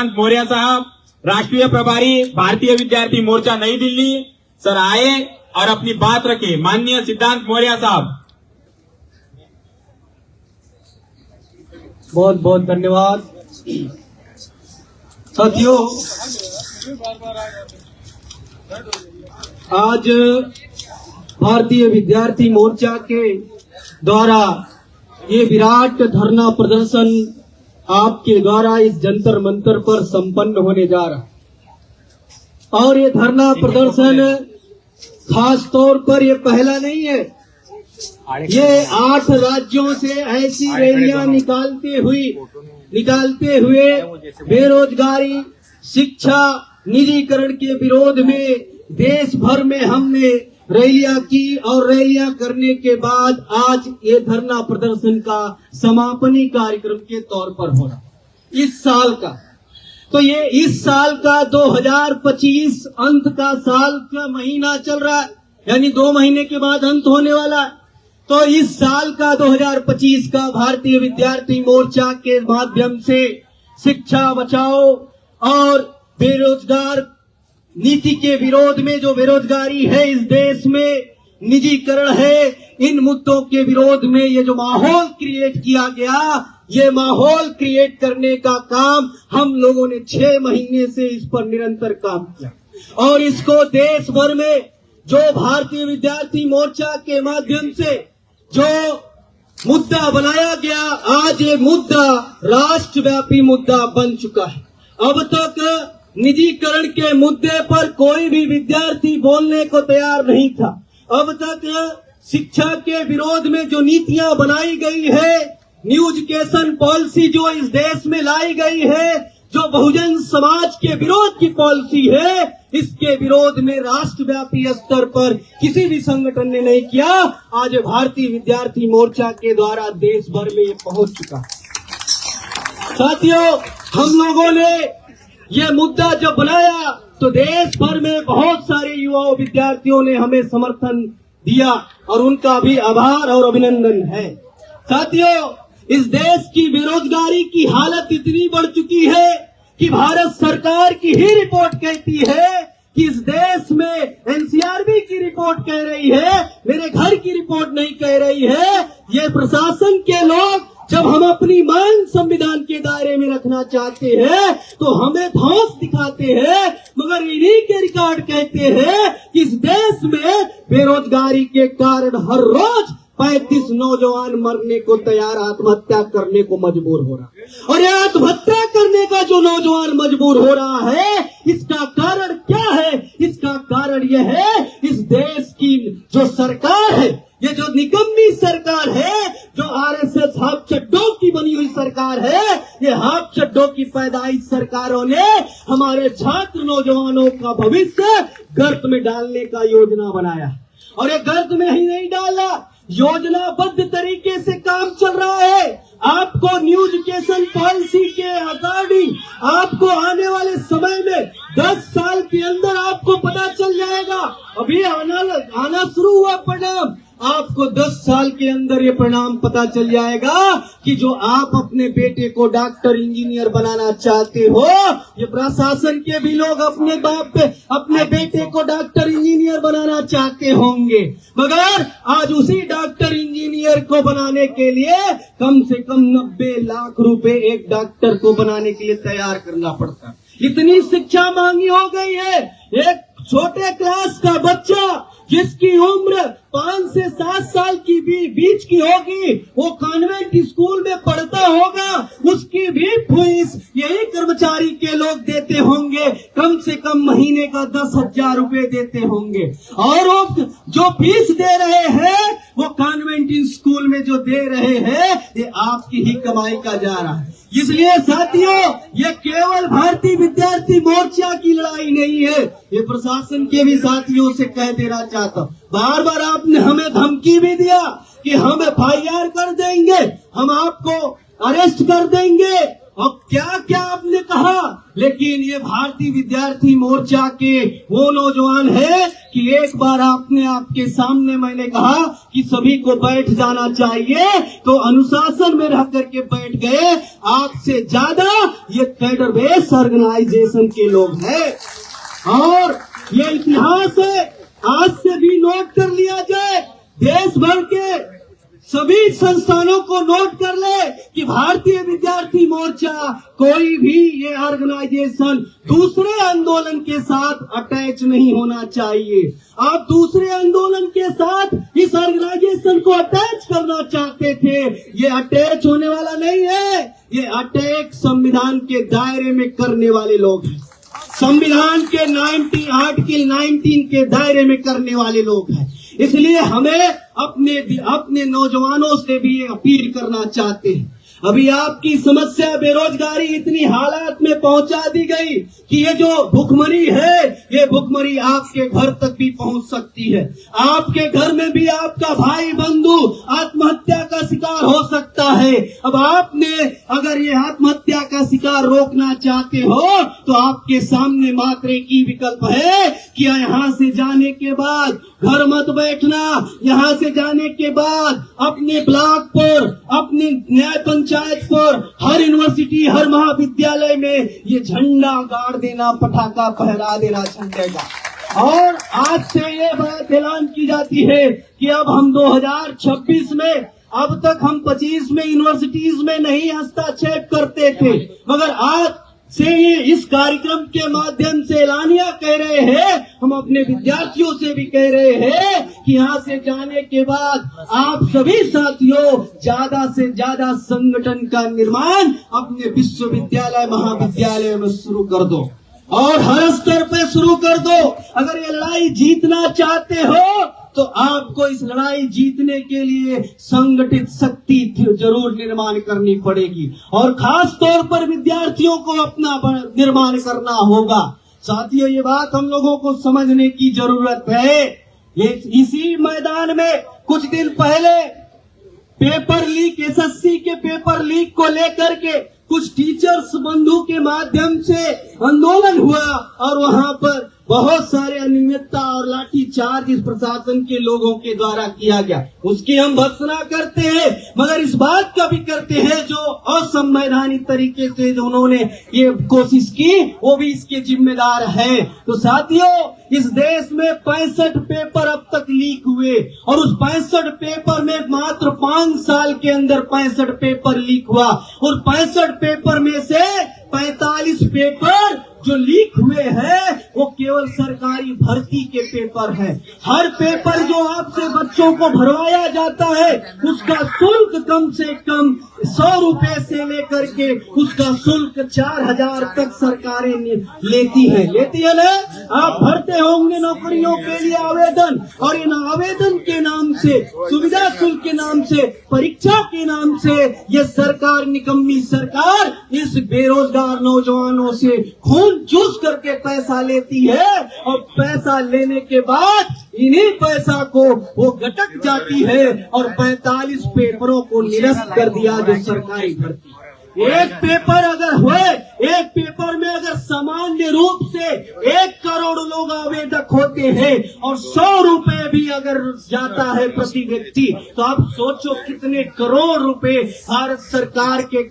सिद्धांत मौर्य साहब, राष्ट्रीय प्रभारी भारतीय विद्यार्थी मोर्चा नई दिल्ली, सर आए और अपनी बात रखे। माननीय सिद्धांत मौर्य साहब। बहुत बहुत धन्यवाद। साथियों, आज भारतीय विद्यार्थी मोर्चा के द्वारा ये विराट धरना प्रदर्शन आपके द्वारा इस जंतर मंतर पर संपन्न होने जा रहा है। और ये धरना प्रदर्शन खास तौर पर ये पहला नहीं है। ये 8 राज्यों से ऐसी रैलियां निकालते हुए बेरोजगारी, शिक्षा, निजीकरण के विरोध में देश भर में हमने रैलियां की और रैलियां करने के बाद आज ये धरना प्रदर्शन का समापनी कार्यक्रम के तौर पर हो रहा इस साल का। तो ये इस साल का 2025 अंत का साल का महीना चल रहा है, यानी 2 महीने के बाद अंत होने वाला है। तो इस साल का 2025 का भारतीय विद्यार्थी मोर्चा के माध्यम से शिक्षा बचाओ और बेरोजगार नीति के विरोध में, जो बेरोजगारी है इस देश में, निजीकरण है, इन मुद्दों के विरोध में ये जो माहौल क्रिएट किया गया, ये माहौल क्रिएट करने का काम हम लोगों ने 6 महीने से इस पर निरंतर काम किया। और इसको देश भर में जो भारतीय विद्यार्थी मोर्चा के माध्यम से जो मुद्दा बनाया गया, आज ये मुद्दा राष्ट्रव्यापी मुद्दा बन चुका है। अब तक निजीकरण के मुद्दे पर कोई भी विद्यार्थी बोलने को तैयार नहीं था। अब तक शिक्षा के विरोध में जो नीतियां बनाई गई है, न्यू एजुकेशन पॉलिसी जो इस देश में लाई गई है, जो बहुजन समाज के विरोध की पॉलिसी है, इसके विरोध में राष्ट्रव्यापी स्तर पर किसी भी संगठन ने नहीं किया। आज भारतीय विद्यार्थी मोर्चा के द्वारा देश भर में ये पहुंच चुका। साथियों, हम लोगों ने ये मुद्दा जब बनाया तो देश भर में बहुत सारे युवाओं विद्यार्थियों ने हमें समर्थन दिया और उनका भी आभार और अभिनंदन है। साथियों, इस देश की बेरोजगारी की हालत इतनी बढ़ चुकी है कि भारत सरकार की ही रिपोर्ट कहती है कि इस देश में एनसीआरबी की रिपोर्ट कह रही है, मेरे घर की रिपोर्ट नहीं कह रही है। ये प्रशासन के लोग जब हम अपनी मांग संविधान के दायरे में रखना चाहते हैं तो हमें धौंस दिखाते हैं, मगर इन्हीं के रिकॉर्ड कहते हैं कि इस देश में बेरोजगारी के कारण हर रोज 35 नौजवान मरने को तैयार, आत्महत्या करने को मजबूर हो रहा। और ये आत्महत्या करने का जो नौजवान मजबूर हो रहा है, इसका कारण क्या है? इसका कारण यह है, इस देश की जो सरकार है, ये जो निकम्मी सरकार है, जो आरएसएस हाफ चड्डों की बनी हुई सरकार है, ये हाफ चड्डों की पैदाइश सरकारों ने हमारे छात्र नौजवानों का भविष्य गर्त में डालने का योजना बनाया। और ये गर्त में ही नहीं डाला, योजनाबद्ध तरीके से काम चल रहा है। आपको न्यू एजुकेशन पॉलिसी के अकॉर्डिंग आपको आने वाले समय में 10 साल के अंदर आपको पता चल जाएगा। अभी आना शुरू हुआ परिणाम, आपको 10 साल के अंदर ये परिणाम पता चल जाएगा कि जो आप अपने बेटे को डॉक्टर इंजीनियर बनाना चाहते हो, ये प्रशासन के भी लोग अपने बाप पे अपने बेटे को डॉक्टर इंजीनियर बनाना चाहते होंगे, मगर आज उसी डॉक्टर इंजीनियर को बनाने के लिए कम से कम 90 लाख रुपए एक डॉक्टर को बनाने के लिए तैयार करना पड़ता है। इतनी शिक्षा महंगी हो गई है। एक छोटे क्लास का बच्चा जिसकी उम्र 5 से 7 साल की बीच की होगी, वो कॉन्वेंट स्कूल में पढ़ता होगा, उसकी भी फीस यही कर्मचारी के लोग देते होंगे, कम से कम महीने का 10,000 रुपए देते होंगे। और वो जो फीस दे रहे हैं, वो कॉन्वेंट स्कूल में जो दे रहे हैं, ये आपकी ही कमाई का जा रहा है। इसलिए साथियों, ये केवल भारतीय विद्यार्थी मोर्चा की लड़ाई नहीं है, ये प्रशासन के भी साथियों से कह देना चाहता हूँ। बार बार आपने हमें धमकी भी दिया कि हम FIR कर देंगे, हम आपको अरेस्ट कर देंगे, और क्या क्या आपने कहा, लेकिन ये भारतीय विद्यार्थी मोर्चा के वो नौजवान है कि एक बार आपने आपके सामने मैंने कहा कि सभी को बैठ जाना चाहिए, तो अनुशासन में रह करके बैठ गए। आपसे ज्यादा ये कैडर बेस ऑर्गेनाइजेशन के लोग हैं और ये इतिहास है, आज से भी नोट कर लिया जाए, देश भर के सभी संस्थानों को नोट कर ले कि भारतीय विद्यार्थी मोर्चा कोई भी ये ऑर्गेनाइजेशन दूसरे आंदोलन के साथ अटैच नहीं होना चाहिए। आप दूसरे आंदोलन के साथ इस ऑर्गेनाइजेशन को अटैच करना चाहते थे, ये अटैच होने वाला नहीं है। ये अटैक संविधान के दायरे में करने वाले लोग हैं, संविधान के आर्टिकल 19 के दायरे में करने वाले लोग हैं। इसलिए हमें अपने नौजवानों से भी ये अपील करना चाहते हैं। अभी आपकी समस्या बेरोजगारी इतनी हालात में पहुंचा दी गई कि ये जो भुखमरी है, ये भुखमरी आपके घर तक भी पहुंच सकती है। आपके घर में भी आपका भाई बंधु आत्महत्या का शिकार हो सकता है। अब आपने अगर ये आत्महत्या का शिकार रोकना चाहते हो तो आपके सामने मात्र एक ही विकल्प है कि यहाँ से जाने के बाद घर मत बैठना, यहाँ से जाने के बाद अपने ब्लॉक पर, अपने न्याय पंचायत पर, हर यूनिवर्सिटी, हर महाविद्यालय में ये झंडा गाड़ देना, पटाखा फहरा देना झंडे का। और आज से ये बात ऐलान की जाती है कि अब हम 2026 में, अब तक हम 25 में यूनिवर्सिटीज में नहीं हस्तक्षेप करते थे, मगर आज से ये इस कार्यक्रम के माध्यम से ऐलानिया कह रहे हैं, हम अपने विद्यार्थियों से भी कह रहे हैं कि यहाँ से जाने के बाद आप सभी साथियों ज्यादा से ज्यादा संगठन का निर्माण अपने विश्वविद्यालय महाविद्यालय में शुरू कर दो और हर स्तर पे शुरू कर दो। अगर ये लड़ाई जीतना चाहते हो तो आपको इस लड़ाई जीतने के लिए संगठित शक्ति जरूर निर्माण करनी पड़ेगी और खास तौर पर विद्यार्थियों को अपना निर्माण करना होगा। साथियों, ये बात हम लोगों को समझने की जरूरत है। ये इसी मैदान में कुछ दिन पहले पेपर लीक, एसएससी के पेपर लीक को लेकर के कुछ टीचर्स बंधु के माध्यम से आंदोलन हुआ और वहां पर बहुत सारे अनियमितता और लाठी चार्ज इस प्रशासन के लोगों के द्वारा किया गया। उसकी हम भर्त्सना करते हैं, मगर इस बात का भी करते हैं जो असंवैधानिक तरीके से जो उन्होंने ये कोशिश की, वो भी इसके जिम्मेदार है। तो साथियों, इस देश में 65 पेपर अब तक लीक हुए और उस 65 पेपर में मात्र 5 साल के अंदर 65 पेपर लीक हुआ और 65 पेपर में से 45 पेपर जो लीक हुए हैं वो केवल सरकारी भर्ती के पेपर हैं। हर पेपर जो आपसे बच्चों को भरवाया जाता है उसका शुल्क कम से कम 100 रुपए से लेकर के उसका शुल्क 4000 तक सरकारें लेती है ना। आप भरते होंगे नौकरियों के लिए आवेदन और इन आवेदन के नाम से, सुविधा शुल्क के नाम से, परीक्षा के नाम से ये सरकार, निकम्मी सरकार, इस बेरोजगार नौजवानों से खून चूस करके पैसा लेती है और पैसा लेने के बाद इन्हीं पैसा को वो गटक जाती है और 45 पेपरों को निरस्त कर दिया जो सरकारी भर्ती। एक पेपर अगर हुए, एक पेपर में अगर सामान्य रूप से 1 करोड़ लोग आवेदक होते हैं और 100 रुपए भी अगर जाता है प्रति व्यक्ति, तो आप सोचो कितने करोड़ रुपए भारत सरकार के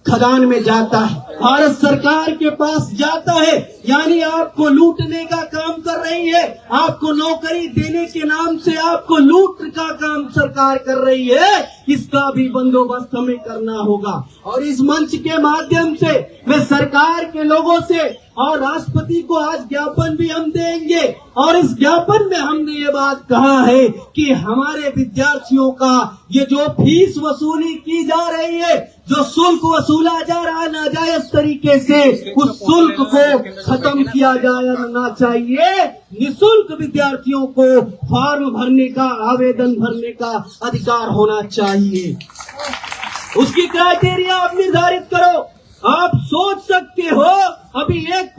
खजान में जाता है, भारत सरकार के पास जाता है। यानी आपको लूटने का काम कर रही है, आपको नौकरी देने के नाम से आपको लूट का काम सरकार कर रही है। इसका भी बंदोबस्त हमें करना होगा और इस मंच के माध्यम से मैं सरकार के लोगों से और राष्ट्रपति को आज ज्ञापन भी हम देंगे और इस ज्ञापन में हमने ये बात कहा है कि हमारे विद्यार्थियों का ये जो फीस वसूली की जा रही है, जो शुल्क वसूला जा रहा है नाजायज तरीके से, उस शुल्क को खत्म किया जाना चाहिए। निःशुल्क विद्यार्थियों को फॉर्म भरने का, आवेदन भरने का अधिकार होना चाहिए। उसकी क्राइटेरिया आप निर्धारित करो। आप सोच सकते हो अभी एक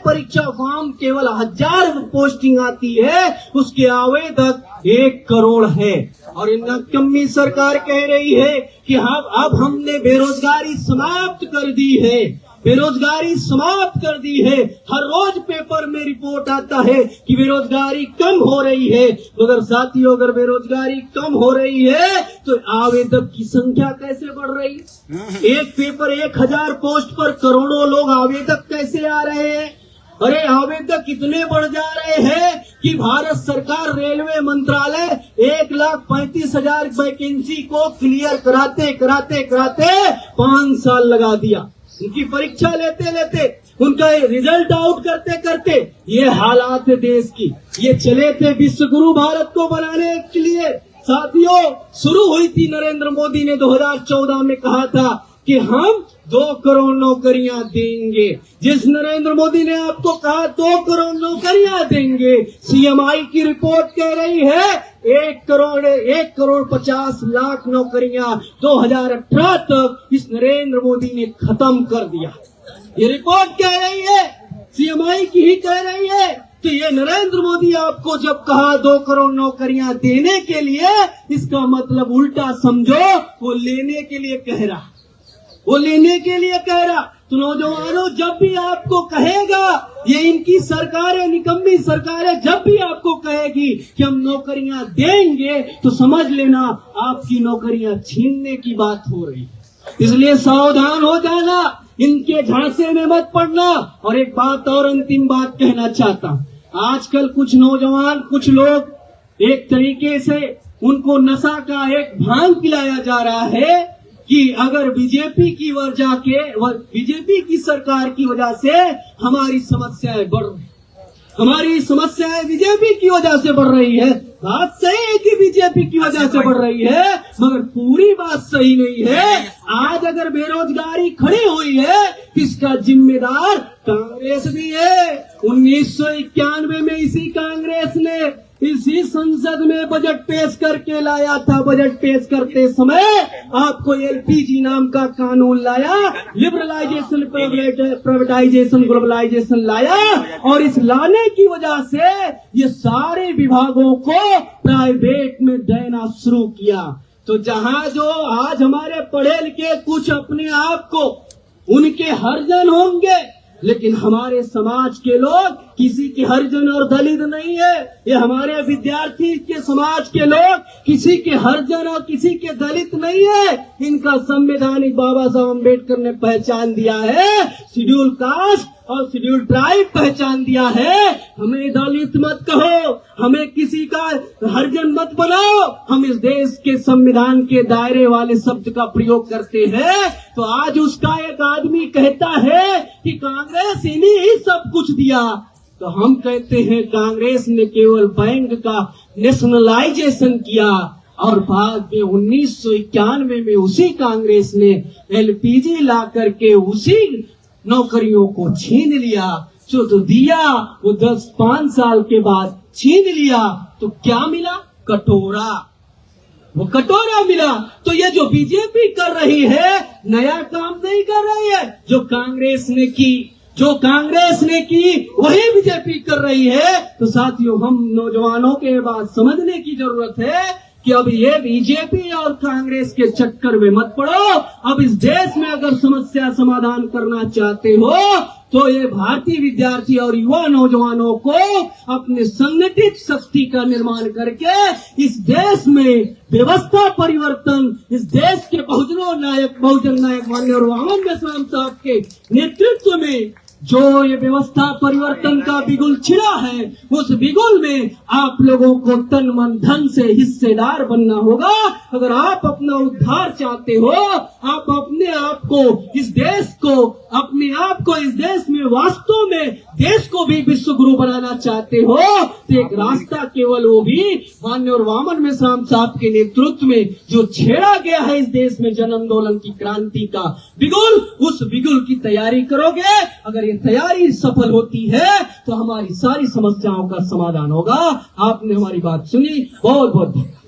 परीक्षा फॉर्म केवल 1000 पोस्टिंग आती है, उसके आवेदक 1 करोड़ है और इन नकम्मी सरकार कह रही है कि अब हमने बेरोजगारी समाप्त कर दी है, बेरोजगारी समाप्त कर दी है। हर रोज पेपर में रिपोर्ट आता है कि बेरोजगारी कम हो रही है। मगर साथियों, अगर बेरोजगारी कम हो रही है तो आवेदक की संख्या कैसे बढ़ रही है? एक पेपर 1000 पोस्ट पर करोड़ों लोग आवेदक कैसे आ रहे हैं? अरे आवेदक इतने बढ़ जा रहे हैं कि भारत सरकार रेलवे मंत्रालय 1,35,000 वैकेंसी को क्लियर कराते कराते कराते 5 साल लगा दिया। उनकी परीक्षा लेते लेते, उनका रिजल्ट आउट करते करते ये हालात है देश की। ये चले थे विश्व गुरु भारत को बनाने के लिए। साथियों, शुरू हुई थी, नरेंद्र मोदी ने 2014 में कहा था कि हम 2 करोड़ नौकरियां देंगे। जिस नरेंद्र मोदी ने आपको कहा 2 करोड़ नौकरियां देंगे, सीएमआई की रिपोर्ट कह रही है 1 करोड़ 50 लाख नौकरियां 2018 तक इस नरेंद्र मोदी ने खत्म कर दिया। ये रिपोर्ट कह रही है, सीएमआई की ही कह रही है। तो ये नरेंद्र मोदी आपको जब कहा 2 करोड़ नौकरियां देने के लिए, इसका मतलब उल्टा समझो वो लेने के लिए कह रहा, वो लेने के लिए कह रहा। तो नौजवानों, जब भी आपको कहेगा, ये इनकी सरकारें, निकम्मी सरकारें जब भी आपको कहेगी कि हम नौकरियां देंगे, तो समझ लेना आपकी नौकरियां छीनने की बात हो रही है। इसलिए सावधान हो जाना, इनके झांसे में मत पड़ना। और एक बात और, अंतिम बात कहना चाहता हूं। आजकल कुछ नौजवान, कुछ लोग एक तरीके से उनको नशा का एक भांग पिलाया जा रहा है कि अगर बीजेपी की सरकार की वजह से हमारी समस्याएं बढ़ रही, हमारी समस्याएं बीजेपी की वजह से बढ़ रही है। बात सही है कि बीजेपी की वजह से बढ़ रही है, मगर पूरी बात सही नहीं है। आज अगर बेरोजगारी खड़ी हुई है, इसका जिम्मेदार कांग्रेस भी है। 1991 में इसी कांग्रेस ने इसी संसद में बजट पेश करके लाया था। बजट पेश करते समय आपको एलपीजी नाम का कानून लाया, लिबरलाइजेशन, प्राइवेटाइजेशन, ग्लोबलाइजेशन लाया, और इस लाने की वजह से ये सारे विभागों को प्राइवेट में देना शुरू किया। तो जहां जो आज हमारे पढ़े लिखे कुछ अपने आप को उनके हरिजन होंगे, लेकिन हमारे समाज के लोग किसी के हरिजन और दलित नहीं है। ये हमारे विद्यार्थी के समाज के लोग किसी के हरिजन और किसी के दलित नहीं है। इनका संवैधानिक बाबा साहब अम्बेडकर ने पहचान दिया है, शेड्यूल कास्ट और शेड्यूल ट्राइब पहचान दिया है। हमें दलित मत कहो, हमें किसी का हरिजन मत बनाओ। हम इस देश के संविधान के दायरे वाले शब्द का प्रयोग करते हैं। तो आज उसका एक आदमी कहता है कि कांग्रेस इन्हीं ही सब कुछ दिया, तो हम कहते हैं कांग्रेस ने केवल बैंक का नेशनलाइजेशन किया, और बाद में 1991 में उसी कांग्रेस ने एलपीजी ला करके उसी नौकरियों को छीन लिया। जो तो दिया वो 5 साल के बाद छीन लिया, तो क्या मिला? कटोरा, वो कटोरा मिला। तो ये जो बीजेपी कर रही है, नया काम नहीं कर रही है। जो कांग्रेस ने की वही बीजेपी कर रही है। तो साथियों, हम नौजवानों के बात समझने की जरूरत है कि अब ये बीजेपी और कांग्रेस के चक्कर में मत पड़ो। अब इस देश में अगर समस्या समाधान करना चाहते हो, तो ये भारतीय विद्यार्थी और युवा नौजवानों को अपने संगठित शक्ति का निर्माण करके इस देश में व्यवस्था परिवर्तन, इस देश के बहुजन नायक माननीय वामन बेसराम साहब के नेतृत्व में जो ये व्यवस्था परिवर्तन का बिगुल छिड़ा है, उस बिगुल में आप लोगों को तन मन धन से हिस्सेदार बनना होगा। अगर आप अपना उद्धार चाहते हो, आप अपने आप को इस देश में वास्तव में देश को भी विश्व गुरु बनाना चाहते हो, तो एक रास्ता केवल वो भी माननीय वामन बेसराम साहब के नेतृत्व में जो छेड़ा गया है इस देश में जन आंदोलन की क्रांति का बिगुल, उस बिगुल की तैयारी करोगे। अगर ये तैयारी सफल होती है तो हमारी सारी समस्याओं का समाधान होगा। आपने हमारी बात सुनी, बहुत बहुत धन्यवाद।